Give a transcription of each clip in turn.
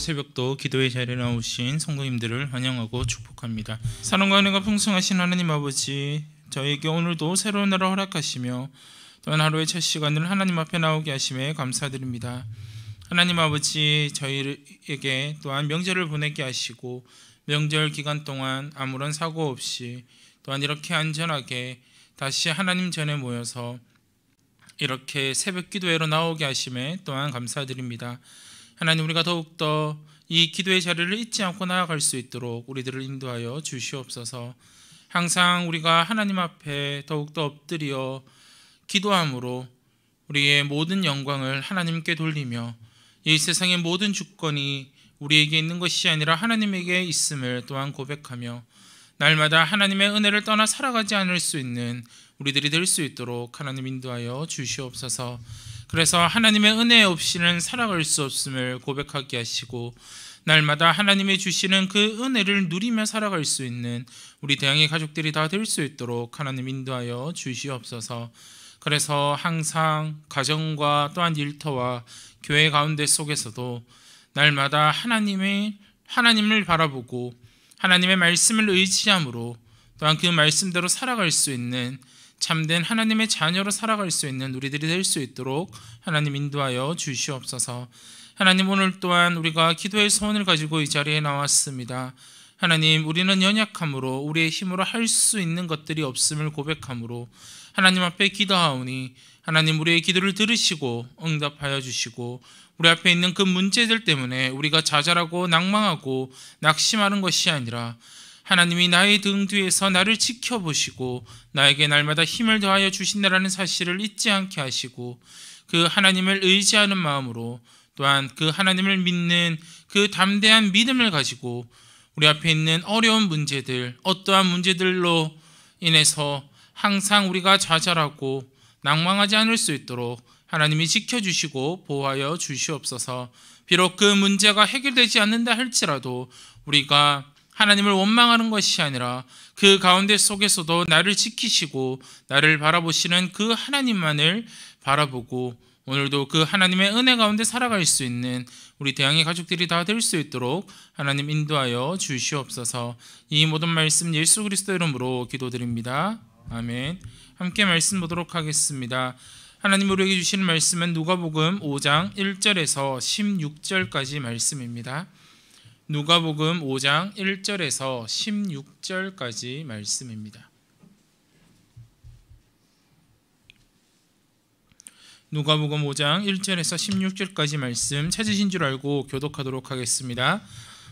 오늘 새벽도 기도의 자리에 나오신 성도님들을 환영하고 축복합니다. 사랑과 은혜가 풍성하신 하나님 아버지, 저에게 오늘도 새로운 날을 허락하시며 또한 하루의 첫 시간을 하나님 앞에 나오게 하심에 감사드립니다. 하나님 아버지, 저희에게 또한 명절을 보내게 하시고 명절 기간 동안 아무런 사고 없이 또한 이렇게 안전하게 다시 하나님 전에 모여서 이렇게 새벽 기도회로 나오게 하심에 또한 감사드립니다. 하나님, 우리가 더욱더 이 기도의 자리를 잊지 않고 나아갈 수 있도록 우리들을 인도하여 주시옵소서. 항상 우리가 하나님 앞에 더욱더 엎드려 기도함으로 우리의 모든 영광을 하나님께 돌리며 이 세상의 모든 주권이 우리에게 있는 것이 아니라 하나님에게 있음을 또한 고백하며 날마다 하나님의 은혜를 떠나 살아가지 않을 수 있는 우리들이 될 수 있도록 하나님 인도하여 주시옵소서. 그래서 하나님의 은혜 없이는 살아갈 수 없음을 고백하게 하시고 날마다 하나님이 주시는 그 은혜를 누리며 살아갈 수 있는 우리 대양의 가족들이 다 될 수 있도록 하나님 인도하여 주시옵소서. 그래서 항상 가정과 또한 일터와 교회 가운데 속에서도 날마다 하나님을 바라보고 하나님의 말씀을 의지함으로 또한 그 말씀대로 살아갈 수 있는 참된 하나님의 자녀로 살아갈 수 있는 우리들이 될 수 있도록 하나님 인도하여 주시옵소서. 하나님, 오늘 또한 우리가 기도의 소원을 가지고 이 자리에 나왔습니다. 하나님, 우리는 연약함으로 우리의 힘으로 할 수 있는 것들이 없음을 고백함으로 하나님 앞에 기도하오니 하나님, 우리의 기도를 들으시고 응답하여 주시고 우리 앞에 있는 그 문제들 때문에 우리가 좌절하고 낭망하고 낙심하는 것이 아니라 하나님이 나의 등 뒤에서 나를 지켜보시고 나에게 날마다 힘을 더하여 주신다라는 사실을 잊지 않게 하시고 그 하나님을 의지하는 마음으로 또한 그 하나님을 믿는 그 담대한 믿음을 가지고 우리 앞에 있는 어려운 문제들, 어떠한 문제들로 인해서 항상 우리가 좌절하고 낭망하지 않을 수 있도록 하나님이 지켜주시고 보호하여 주시옵소서. 비록 그 문제가 해결되지 않는다 할지라도 우리가 하나님을 원망하는 것이 아니라 그 가운데 속에서도 나를 지키시고 나를 바라보시는 그 하나님만을 바라보고 오늘도 그 하나님의 은혜 가운데 살아갈 수 있는 우리 대양의 가족들이 다 될 수 있도록 하나님 인도하여 주시옵소서. 이 모든 말씀 예수 그리스도 이름으로 기도드립니다. 아멘. 함께 말씀 보도록 하겠습니다. 하나님 우리에게 주시는 말씀은 누가복음 5장 1절에서 16절까지 말씀입니다. 누가복음 5장 1절에서 16절까지 말씀입니다. 누가복음 5장 1절에서 16절까지 말씀 찾으신 줄 알고 교독하도록 하겠습니다.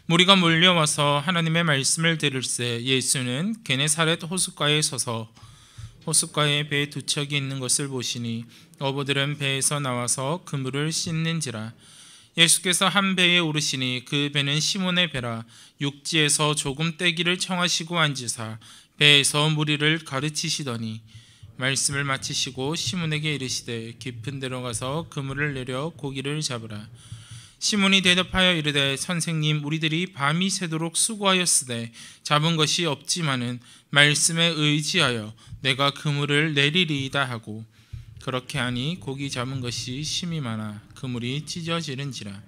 무리가 몰려와서 하나님의 말씀을 들을새 예수는 게네사렛 호숫가에 서서 호숫가에 배 두 척이 있는 것을 보시니 어부들은 배에서 나와서 그물을 씻는지라. 예수께서 한 배에 오르시니 그 배는 시몬의 배라. 육지에서 조금 떼기를 청하시고 앉으사 배에서 무리를 가르치시더니 말씀을 마치시고 시몬에게 이르시되 깊은 데로 가서 그물을 내려 고기를 잡으라. 시몬이 대답하여 이르되 선생님, 우리들이 밤이 새도록 수고하였으되 잡은 것이 없지만은 말씀에 의지하여 내가 그물을 내리리이다 하고 그렇게 하니 고기 잡은 것이 심이 많아 그물이 찢어지는지라.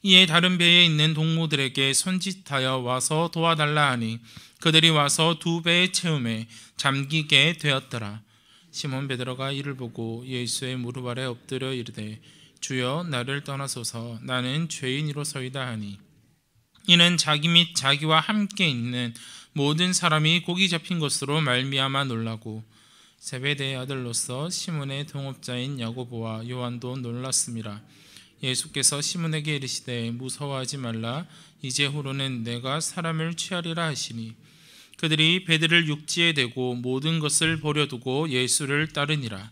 이에 다른 배에 있는 동무들에게 손짓하여 와서 도와달라 하니 그들이 와서 두 배의 채움에 잠기게 되었더라. 시몬 베드로가 이를 보고 예수의 무릎 아래 엎드려 이르되 주여, 나를 떠나소서, 나는 죄인이로소이다 하니 이는 자기 및 자기와 함께 있는 모든 사람이 고기 잡힌 것으로 말미암아 놀라고 세베대의 아들로서 시몬의 동업자인 야고보와 요한도 놀랐습니다. 예수께서 시몬에게 이르시되 무서워하지 말라. 이제후로는 내가 사람을 취하리라 하시니 그들이 배들을 육지에 대고 모든 것을 버려두고 예수를 따르니라.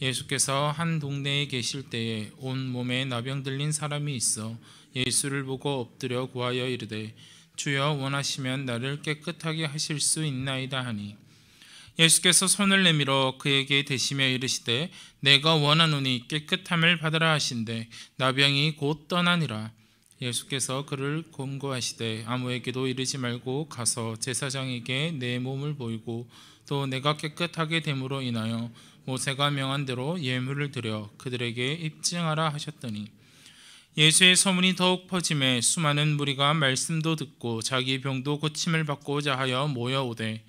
예수께서 한 동네에 계실 때에 온 몸에 나병 들린 사람이 있어 예수를 보고 엎드려 구하여 이르되 주여, 원하시면 나를 깨끗하게 하실 수 있나이다 하니 예수께서 손을 내밀어 그에게 대시며 이르시되 내가 원하노니 깨끗함을 받으라 하신대 나병이 곧 떠나니라. 예수께서 그를 권고하시되 아무에게도 이르지 말고 가서 제사장에게 내 몸을 보이고 또 내가 깨끗하게 됨으로 인하여 모세가 명한 대로 예물을 드려 그들에게 입증하라 하셨더니 예수의 소문이 더욱 퍼짐에 수많은 무리가 말씀도 듣고 자기 병도 고침을 받고자 하여 모여오되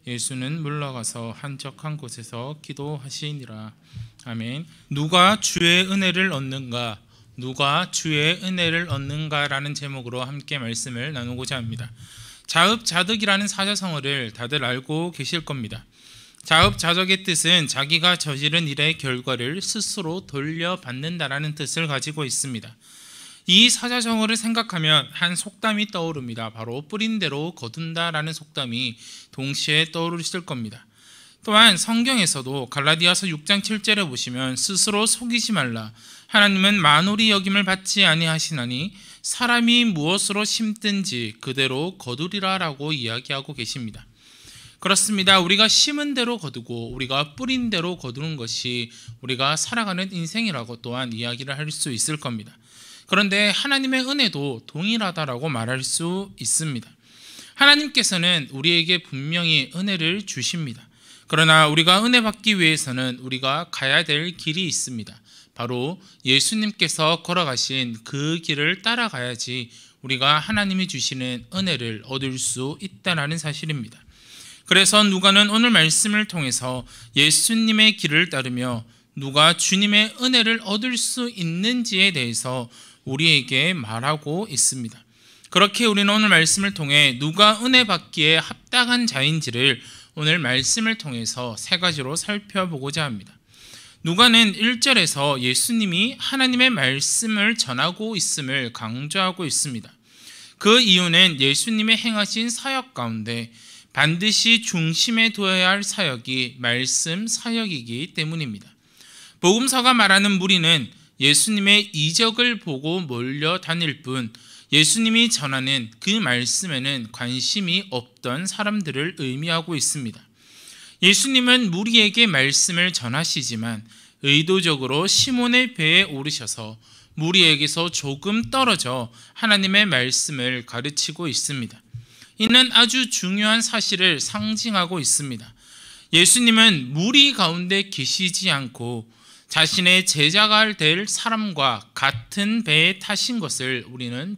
예수는 물러가서 한적한 곳에서 기도하시니라. 아멘. 누가 주의 은혜를 얻는가? 누가 주의 은혜를 얻는가라는 제목으로 함께 말씀을 나누고자 합니다. 자읍자득이라는 사자성어를 다들 알고 계실 겁니다. 자읍자득의 뜻은 자기가 저지른 일의 결과를 스스로 돌려받는다라는 뜻을 가지고 있습니다. 이 사자성어를 생각하면 한 속담이 떠오릅니다. 바로 뿌린 대로 거둔다라는 속담이 동시에 떠오르실 겁니다. 또한 성경에서도 갈라디아서 6장 7절에 보시면 스스로 속이지 말라. 하나님은 만홀히 여김을 받지 아니하시나니 사람이 무엇으로 심든지 그대로 거두리라 라고 이야기하고 계십니다. 그렇습니다. 우리가 심은 대로 거두고 우리가 뿌린 대로 거두는 것이 우리가 살아가는 인생이라고 또한 이야기를 할 수 있을 겁니다. 그런데 하나님의 은혜도 동일하다라고 말할 수 있습니다. 하나님께서는 우리에게 분명히 은혜를 주십니다. 그러나 우리가 은혜 받기 위해서는 우리가 가야 될 길이 있습니다. 바로 예수님께서 걸어가신 그 길을 따라가야지 우리가 하나님이 주시는 은혜를 얻을 수 있다는 사실입니다. 그래서 누가는 오늘 말씀을 통해서 예수님의 길을 따르며 누가 주님의 은혜를 얻을 수 있는지에 대해서 우리에게 말하고 있습니다. 그렇게 우리는 오늘 말씀을 통해 누가 은혜 받기에 합당한 자인지를 오늘 말씀을 통해서 세 가지로 살펴보고자 합니다. 누가는 1절에서 예수님이 하나님의 말씀을 전하고 있음을 강조하고 있습니다. 그 이유는 예수님의 행하신 사역 가운데 반드시 중심에 두어야 할 사역이 말씀 사역이기 때문입니다. 복음서가 말하는 무리는 예수님의 이적을 보고 몰려다닐 뿐 예수님이 전하는 그 말씀에는 관심이 없던 사람들을 의미하고 있습니다. 예수님은 무리에게 말씀을 전하시지만 의도적으로 시몬의 배에 오르셔서 무리에게서 조금 떨어져 하나님의 말씀을 가르치고 있습니다. 이는 아주 중요한 사실을 상징하고 있습니다. 예수님은 무리 가운데 계시지 않고 자신의 제자가 될 사람과 같은 배에 타신 것을 우리는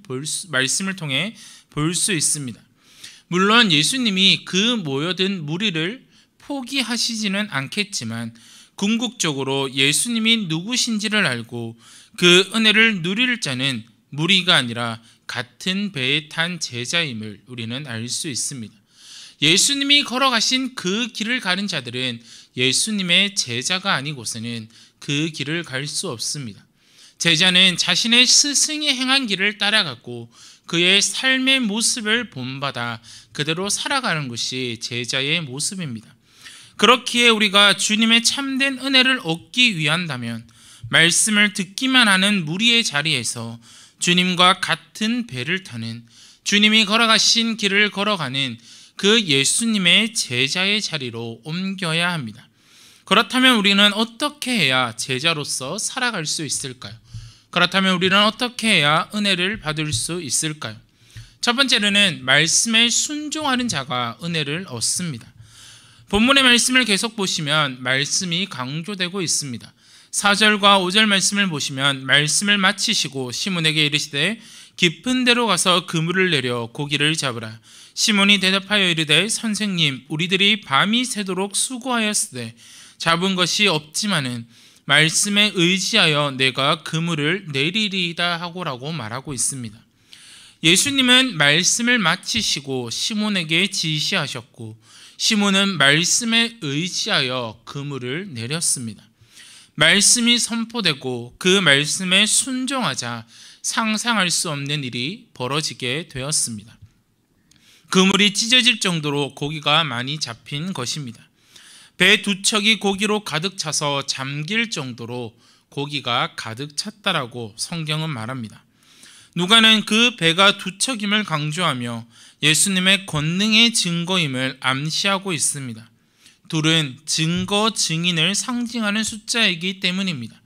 말씀을 통해 볼 수 있습니다. 물론 예수님이 그 모여든 무리를 포기하시지는 않겠지만 궁극적으로 예수님이 누구신지를 알고 그 은혜를 누릴 자는 무리가 아니라 같은 배에 탄 제자임을 우리는 알 수 있습니다. 예수님이 걸어가신 그 길을 가는 자들은 예수님의 제자가 아니고서는 그 길을 갈 수 없습니다. 제자는 자신의 스승이 행한 길을 따라가고 그의 삶의 모습을 본받아 그대로 살아가는 것이 제자의 모습입니다. 그렇기에 우리가 주님의 참된 은혜를 얻기 위한다면 말씀을 듣기만 하는 무리의 자리에서 주님과 같은 배를 타는 주님이 걸어가신 길을 걸어가는 그 예수님의 제자의 자리로 옮겨야 합니다. 그렇다면 우리는 어떻게 해야 제자로서 살아갈 수 있을까요? 그렇다면 우리는 어떻게 해야 은혜를 받을 수 있을까요? 첫 번째로는 말씀에 순종하는 자가 은혜를 얻습니다. 본문의 말씀을 계속 보시면 말씀이 강조되고 있습니다. 4절과 5절 말씀을 보시면 말씀을 마치시고 시몬에게 이르시되 깊은 데로 가서 그물을 내려 고기를 잡으라. 시몬이 대답하여 이르되 선생님 우리들이 밤이 새도록 수고하였으되 잡은 것이 없지만은 말씀에 의지하여 내가 그물을 내리리이다 하고라고 말하고 있습니다. 예수님은 말씀을 마치시고 시몬에게 지시하셨고 시몬은 말씀에 의지하여 그물을 내렸습니다. 말씀이 선포되고 그 말씀에 순종하자 상상할 수 없는 일이 벌어지게 되었습니다. 그물이 찢어질 정도로 고기가 많이 잡힌 것입니다. 배 두 척이 고기로 가득 차서 잠길 정도로 고기가 가득 찼다라고 성경은 말합니다. 누가는 그 배가 두 척임을 강조하며 예수님의 권능의 증거임을 암시하고 있습니다. 둘은 증거, 증인을 상징하는 숫자이기 때문입니다.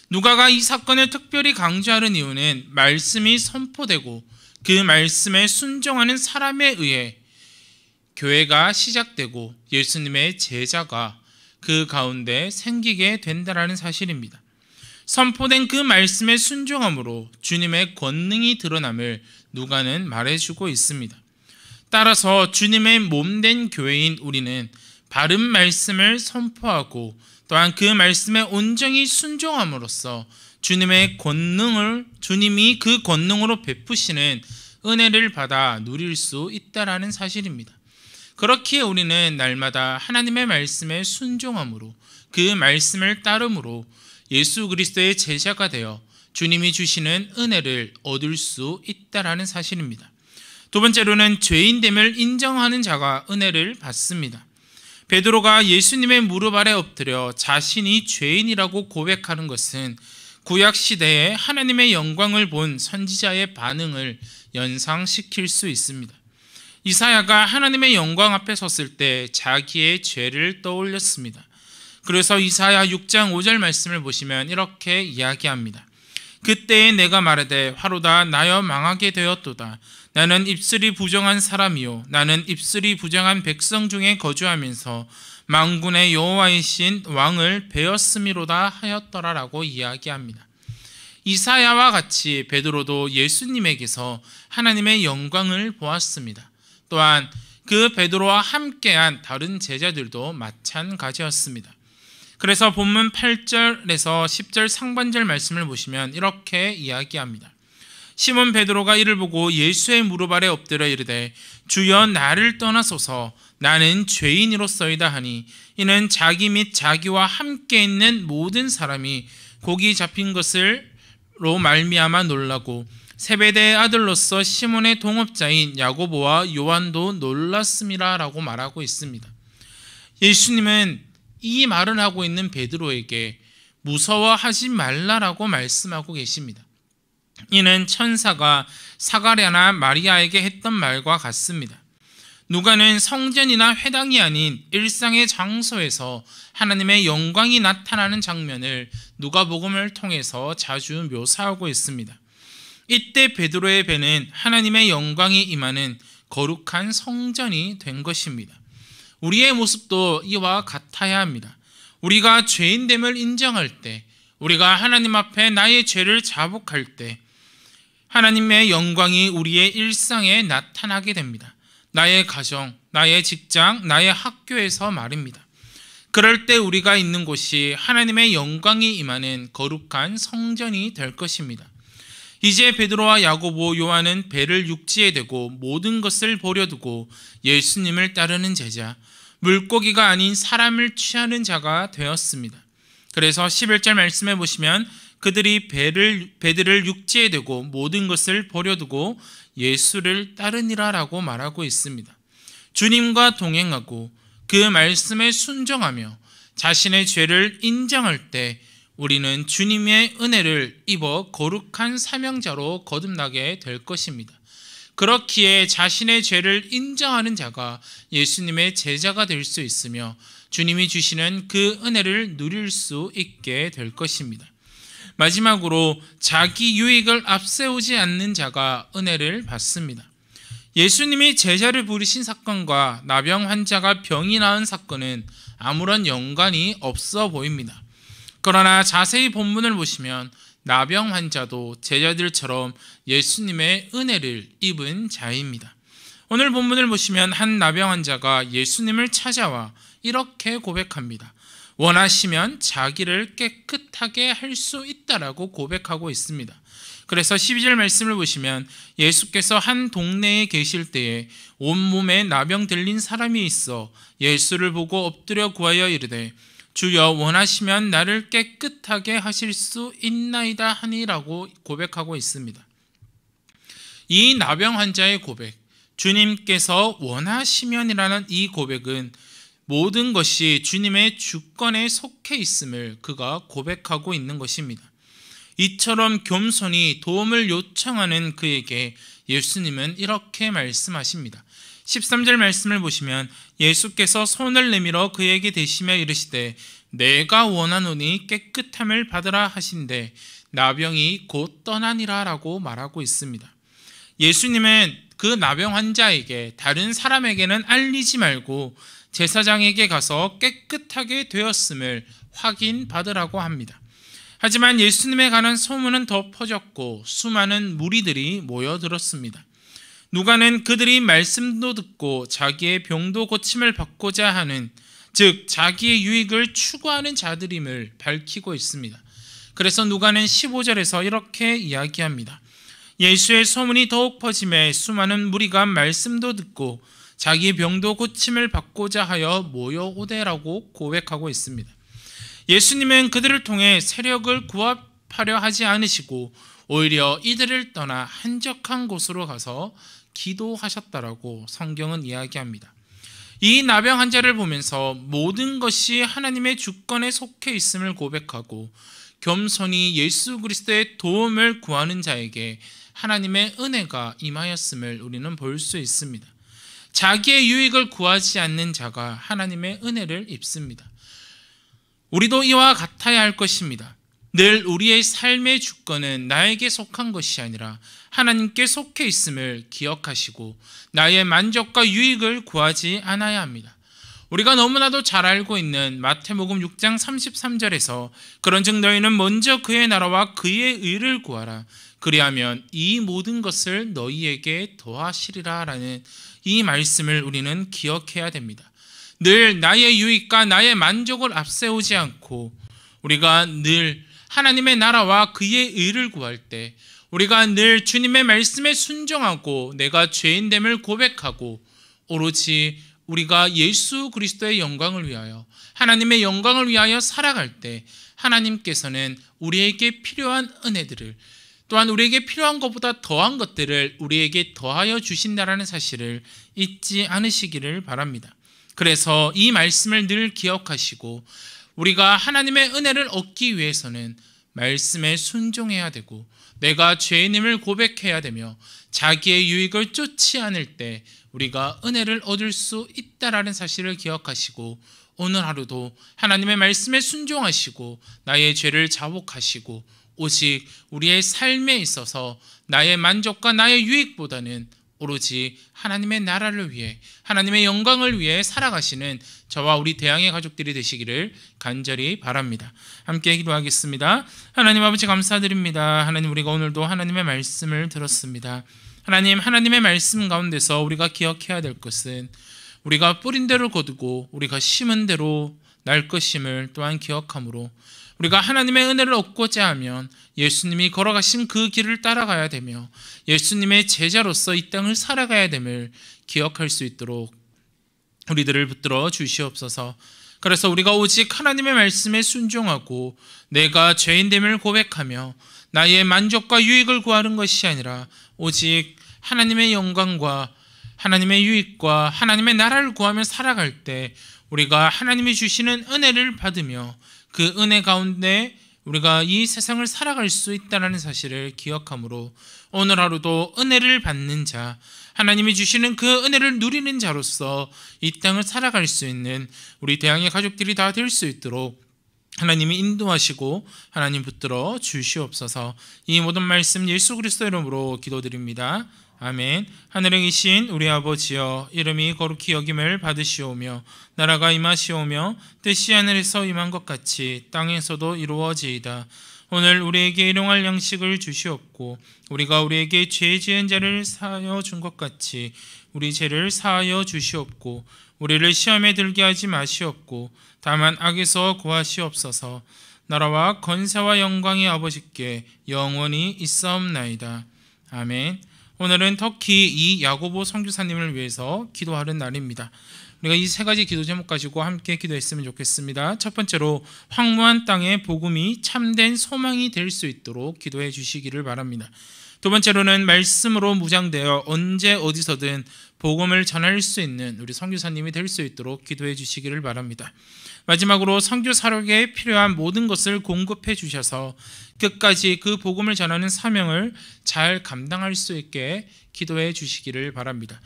누가가 이 사건을 특별히 강조하는 이유는 말씀이 선포되고 그 말씀에 순종하는 사람에 의해 교회가 시작되고 예수님의 제자가 그 가운데 생기게 된다는 사실입니다. 선포된 그 말씀에 순종함으로 주님의 권능이 드러남을 누가는 말해주고 있습니다. 따라서 주님의 몸된 교회인 우리는 바른 말씀을 선포하고 또한 그 말씀에 온전히 순종함으로써 주님이 그 권능으로 베푸시는 은혜를 받아 누릴 수 있다라는 사실입니다. 그렇기에 우리는 날마다 하나님의 말씀에 순종함으로 그 말씀을 따름으로 예수 그리스도의 제자가 되어 주님이 주시는 은혜를 얻을 수 있다라는 사실입니다. 두 번째로는 죄인됨을 인정하는 자가 은혜를 받습니다. 베드로가 예수님의 무릎 아래 엎드려 자신이 죄인이라고 고백하는 것은 구약 시대에 하나님의 영광을 본 선지자의 반응을 연상시킬 수 있습니다. 이사야가 하나님의 영광 앞에 섰을 때 자기의 죄를 떠올렸습니다. 그래서 이사야 6장 5절 말씀을 보시면 이렇게 이야기합니다. 그때에 내가 말하되 화로다 나여 망하게 되었도다. 나는 입술이 부정한 사람이요 나는 입술이 부정한 백성 중에 거주하면서 만군의 여호와이신 왕을 배었음이로다 하였더라라고 이야기합니다. 이사야와 같이 베드로도 예수님에게서 하나님의 영광을 보았습니다. 또한 그 베드로와 함께한 다른 제자들도 마찬가지였습니다. 그래서 본문 8절에서 10절 상반절 말씀을 보시면 이렇게 이야기합니다. 시몬 베드로가 이를 보고 예수의 무릎 아래 엎드려 이르되 주여 나를 떠나소서 나는 죄인이로소이다 하니 이는 자기 및 자기와 함께 있는 모든 사람이 곡이 잡힌 것으로 말미암아 놀라고 세베대의 아들로서 시몬의 동업자인 야고보와 요한도 놀랐음이라 라고 말하고 있습니다. 예수님은 이 말을 하고 있는 베드로에게 무서워하지 말라라고 말씀하고 계십니다. 이는 천사가 사가랴나 마리아에게 했던 말과 같습니다. 누가는 성전이나 회당이 아닌 일상의 장소에서 하나님의 영광이 나타나는 장면을 누가복음을 통해서 자주 묘사하고 있습니다. 이때 베드로의 배는 하나님의 영광이 임하는 거룩한 성전이 된 것입니다. 우리의 모습도 이와 같아야 합니다. 우리가 죄인됨을 인정할 때, 우리가 하나님 앞에 나의 죄를 자복할 때 하나님의 영광이 우리의 일상에 나타나게 됩니다. 나의 가정, 나의 직장, 나의 학교에서 말입니다. 그럴 때 우리가 있는 곳이 하나님의 영광이 임하는 거룩한 성전이 될 것입니다. 이제 베드로와 야고보, 요한은 배를 육지에 대고 모든 것을 버려두고 예수님을 따르는 제자, 물고기가 아닌 사람을 취하는 자가 되었습니다. 그래서 11절 말씀해 보시면 그들이 배들을 육지에 대고 모든 것을 버려두고 예수를 따르니라 라고 말하고 있습니다. 주님과 동행하고 그 말씀에 순종하며 자신의 죄를 인정할 때 우리는 주님의 은혜를 입어 거룩한 사명자로 거듭나게 될 것입니다. 그렇기에 자신의 죄를 인정하는 자가 예수님의 제자가 될 수 있으며 주님이 주시는 그 은혜를 누릴 수 있게 될 것입니다. 마지막으로 자기 유익을 앞세우지 않는 자가 은혜를 받습니다. 예수님이 제자를 부르신 사건과 나병 환자가 병이 나은 사건은 아무런 연관이 없어 보입니다. 그러나 자세히 본문을 보시면 나병 환자도 제자들처럼 예수님의 은혜를 입은 자입니다. 오늘 본문을 보시면 한 나병 환자가 예수님을 찾아와 이렇게 고백합니다. 원하시면 자기를 깨끗하게 할 수 있다라고 고백하고 있습니다. 그래서 12절 말씀을 보시면 예수께서 한 동네에 계실 때에 온몸에 나병 들린 사람이 있어 예수를 보고 엎드려 구하여 이르되 주여 원하시면 나를 깨끗하게 하실 수 있나이다 하니라고 고백하고 있습니다. 이 나병 환자의 고백, 주님께서 원하시면이라는 이 고백은 모든 것이 주님의 주권에 속해 있음을 그가 고백하고 있는 것입니다. 이처럼 겸손히 도움을 요청하는 그에게 예수님은 이렇게 말씀하십니다. 13절 말씀을 보시면 예수께서 손을 내밀어 그에게 대시며 이르시되 내가 원하노니 깨끗함을 받으라 하신대 나병이 곧 떠나니라 라고 말하고 있습니다. 예수님은 그 나병 환자에게 다른 사람에게는 알리지 말고 제사장에게 가서 깨끗하게 되었음을 확인받으라고 합니다. 하지만 예수님에 관한 소문은 더 퍼졌고 수많은 무리들이 모여들었습니다. 누가는 그들이 말씀도 듣고 자기의 병도 고침을 받고자 하는, 즉 자기의 유익을 추구하는 자들임을 밝히고 있습니다. 그래서 누가는 15절에서 이렇게 이야기합니다. 예수의 소문이 더욱 퍼짐에 수많은 무리가 말씀도 듣고 자기 병도 고침을 받고자 하여 모여오되라고 고백하고 있습니다. 예수님은 그들을 통해 세력을 구합하려 하지 않으시고 오히려 이들을 떠나 한적한 곳으로 가서 기도하셨다라고 성경은 이야기합니다. 이 나병 환자를 보면서 모든 것이 하나님의 주권에 속해 있음을 고백하고 겸손히 예수 그리스도의 도움을 구하는 자에게 하나님의 은혜가 임하였음을 우리는 볼 수 있습니다. 자기의 유익을 구하지 않는 자가 하나님의 은혜를 입습니다. 우리도 이와 같아야 할 것입니다. 늘 우리의 삶의 주권은 나에게 속한 것이 아니라 하나님께 속해 있음을 기억하시고 나의 만족과 유익을 구하지 않아야 합니다. 우리가 너무나도 잘 알고 있는 마태복음 6장 33절에서 그런즉 너희는 먼저 그의 나라와 그의 의를 구하라. 그리하면 이 모든 것을 너희에게 더하시리라 라는 이 말씀을 우리는 기억해야 됩니다. 늘 나의 유익과 나의 만족을 앞세우지 않고 우리가 늘 하나님의 나라와 그의 의를 구할 때, 우리가 늘 주님의 말씀에 순종하고 내가 죄인됨을 고백하고 오로지 우리가 예수 그리스도의 영광을 위하여, 하나님의 영광을 위하여 살아갈 때 하나님께서는 우리에게 필요한 은혜들을, 또한 우리에게 필요한 것보다 더한 것들을 우리에게 더하여 주신다라는 사실을 잊지 않으시기를 바랍니다. 그래서 이 말씀을 늘 기억하시고 우리가 하나님의 은혜를 얻기 위해서는 말씀에 순종해야 되고 내가 죄인임을 고백해야 되며 자기의 유익을 쫓지 않을 때 우리가 은혜를 얻을 수 있다라는 사실을 기억하시고 오늘 하루도 하나님의 말씀에 순종하시고 나의 죄를 자복하시고 오직 우리의 삶에 있어서 나의 만족과 나의 유익보다는 오로지 하나님의 나라를 위해, 하나님의 영광을 위해 살아가시는 저와 우리 대양의 가족들이 되시기를 간절히 바랍니다. 함께 기도하겠습니다. 하나님 아버지 감사드립니다. 하나님, 우리가 오늘도 하나님의 말씀을 들었습니다. 하나님, 하나님의 말씀 가운데서 우리가 기억해야 될 것은 우리가 뿌린 대로 거두고 우리가 심은 대로 날 것임을 또한 기억하므로 우리가 하나님의 은혜를 얻고자 하면 예수님이 걸어가신 그 길을 따라가야 되며 예수님의 제자로서 이 땅을 살아가야 됨을 기억할 수 있도록 우리들을 붙들어 주시옵소서. 그래서 우리가 오직 하나님의 말씀에 순종하고 내가 죄인됨을 고백하며 나의 만족과 유익을 구하는 것이 아니라 오직 하나님의 영광과 하나님의 유익과 하나님의 나라를 구하며 살아갈 때 우리가 하나님이 주시는 은혜를 받으며 그 은혜 가운데 우리가 이 세상을 살아갈 수 있다는 사실을 기억하므로 오늘 하루도 은혜를 받는 자, 하나님이 주시는 그 은혜를 누리는 자로서 이 땅을 살아갈 수 있는 우리 대양의 가족들이 다 될 수 있도록 하나님이 인도하시고 하나님 붙들어 주시옵소서. 이 모든 말씀 예수 그리스도 이름으로 기도드립니다. 아멘. 하늘에 계신 우리 아버지여, 이름이 거룩히 여김을 받으시오며 나라가 임하시오며 뜻이 하늘에서 임한 것 같이 땅에서도 이루어지이다. 오늘 우리에게 일용할 양식을 주시옵고 우리가 우리에게 죄 지은 자를 사하여 준 것 같이 우리 죄를 사하여 주시옵고 우리를 시험에 들게 하지 마시옵고 다만 악에서 구하시옵소서. 나라와 권세와 영광이 아버지께 영원히 있사옵나이다. 아멘. 오늘은 터키 이 야고보 선교사님을 위해서 기도하는 날입니다. 우리가 이 세 가지 기도 제목 가지고 함께 기도했으면 좋겠습니다. 첫 번째로 황무한 땅에 복음이 참된 소망이 될 수 있도록 기도해 주시기를 바랍니다. 두 번째로는 말씀으로 무장되어 언제 어디서든 복음을 전할 수 있는 우리 선교사님이 될 수 있도록 기도해 주시기를 바랍니다. 마지막으로 선교 사역에 필요한 모든 것을 공급해 주셔서 끝까지 그 복음을 전하는 사명을 잘 감당할 수 있게 기도해 주시기를 바랍니다.